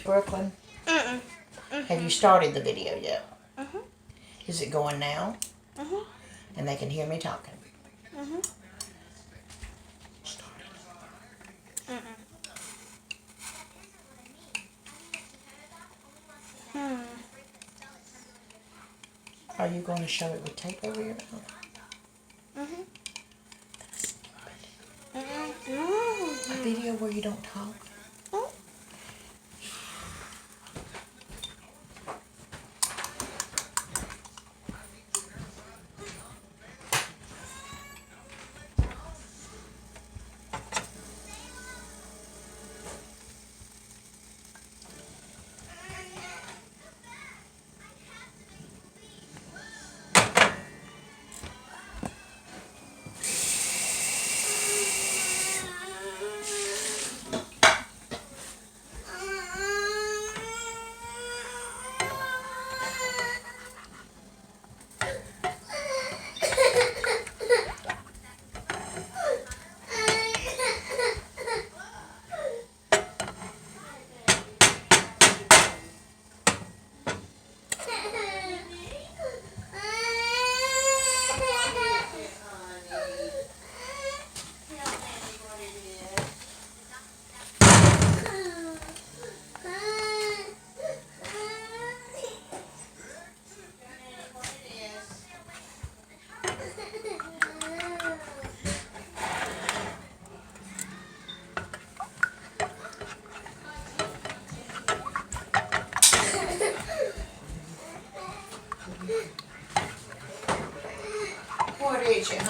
Brooklyn? Have you started the video yet? Is it going now? And they can hear me talking? Are you going to show it with tape over your mouth? A video where you don't talk?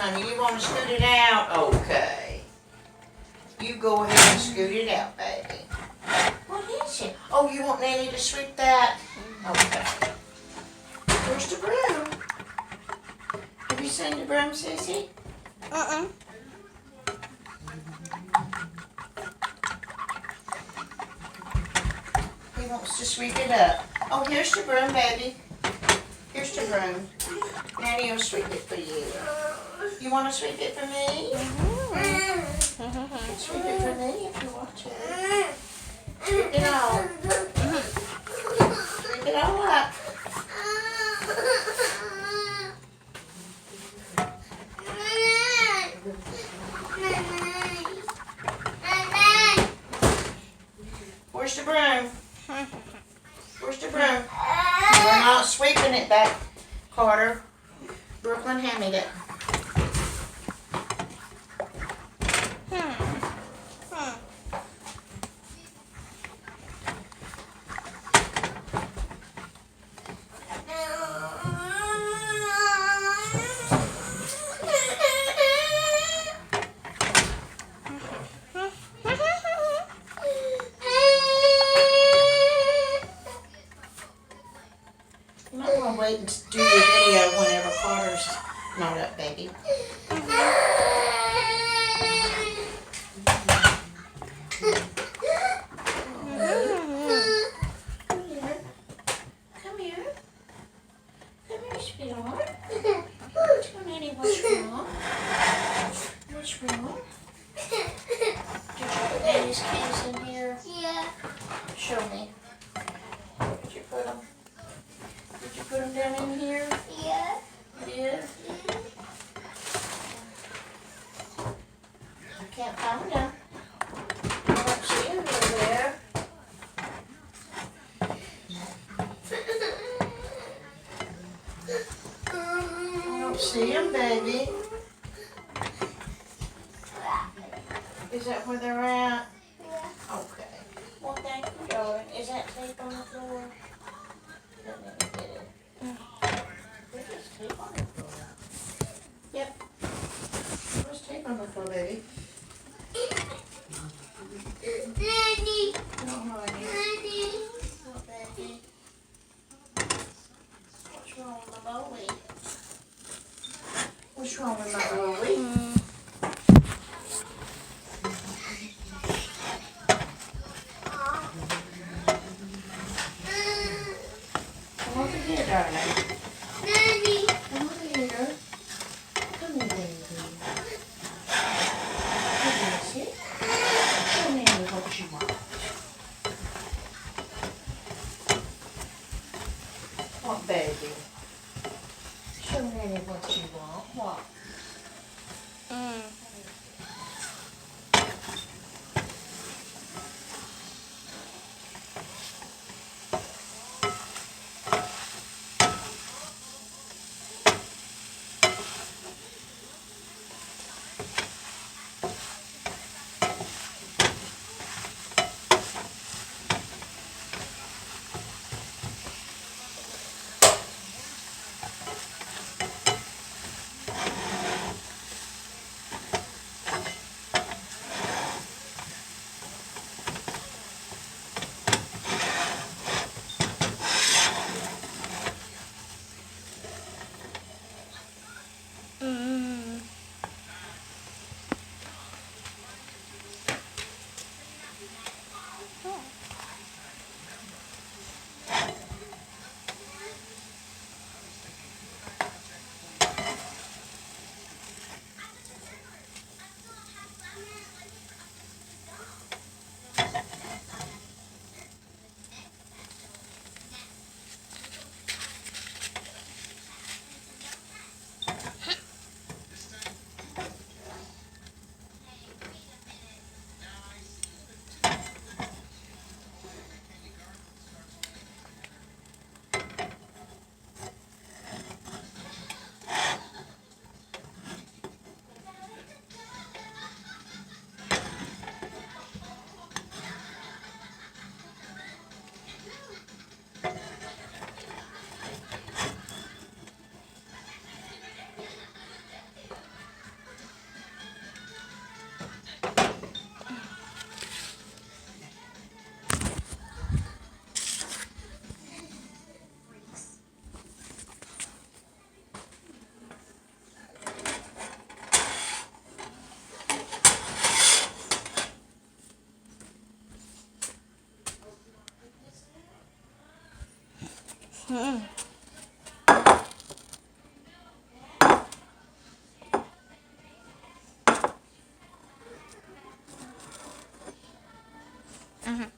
honey? You want to scoot it out? Okay. You go ahead and scoot it out, baby. What is it? Oh, you want Nanny to sweep that? Okay. Where's the broom? Have you seen the broom, Sissy? He wants to sweep it up. Oh, here's the broom, baby. Here's the broom. Nanny will sweep it for you. You want to sweep it for me? Sweep it for me if you want to. Sweep it all. Sweep it all up. Where's the broom? Where's the broom? We're not sweeping it back, Carter. Brooklyn, hand me that. You might want to wait and do your video whenever Carter's not up, baby. Come here. Come here, sweetheart. Tell Nanny what's wrong. What's wrong? Did you put Nanny's keys in here? Yeah. Show me. Where did you put them? Did you put them down in here? Yeah. You did? I can't find them. I don't see them over there. I don't see them, baby. Is that where they're at? Yeah. Okay. Well, thank you, darling. Is that tape on the floor? Let me get it. There's tape on the floor. Yep. There's tape on the floor, baby. Daddy. No, honey. Daddy. No, baby. What's wrong with my Loli? What's wrong with my Loli? Come over here, darling. Daddy. Come over here. Come here, baby. Come here, sit. Show Nanny what you want. What, baby? Show Nanny what you want. What? Mm-mm. Mhm.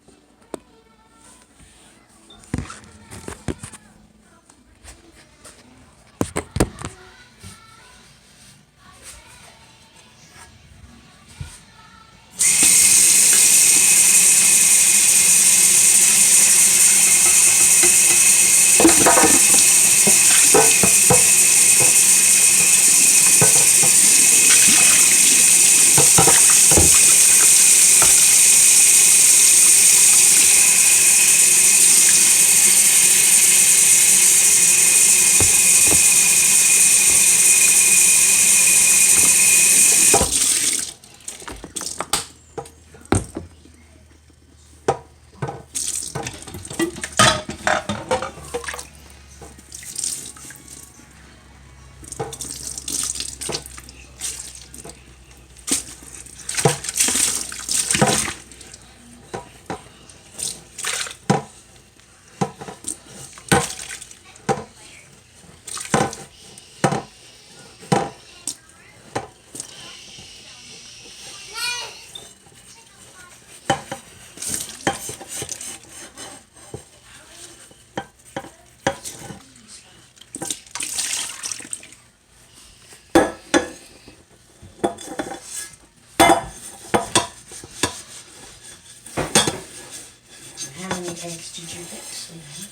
How many eggs did you get, sweetie?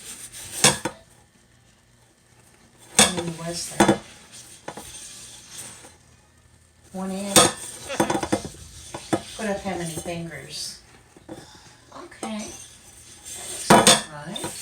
How many was that? One egg? Put up how many fingers? Okay. That looks about right.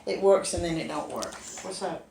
It works and then it don't work. What's up?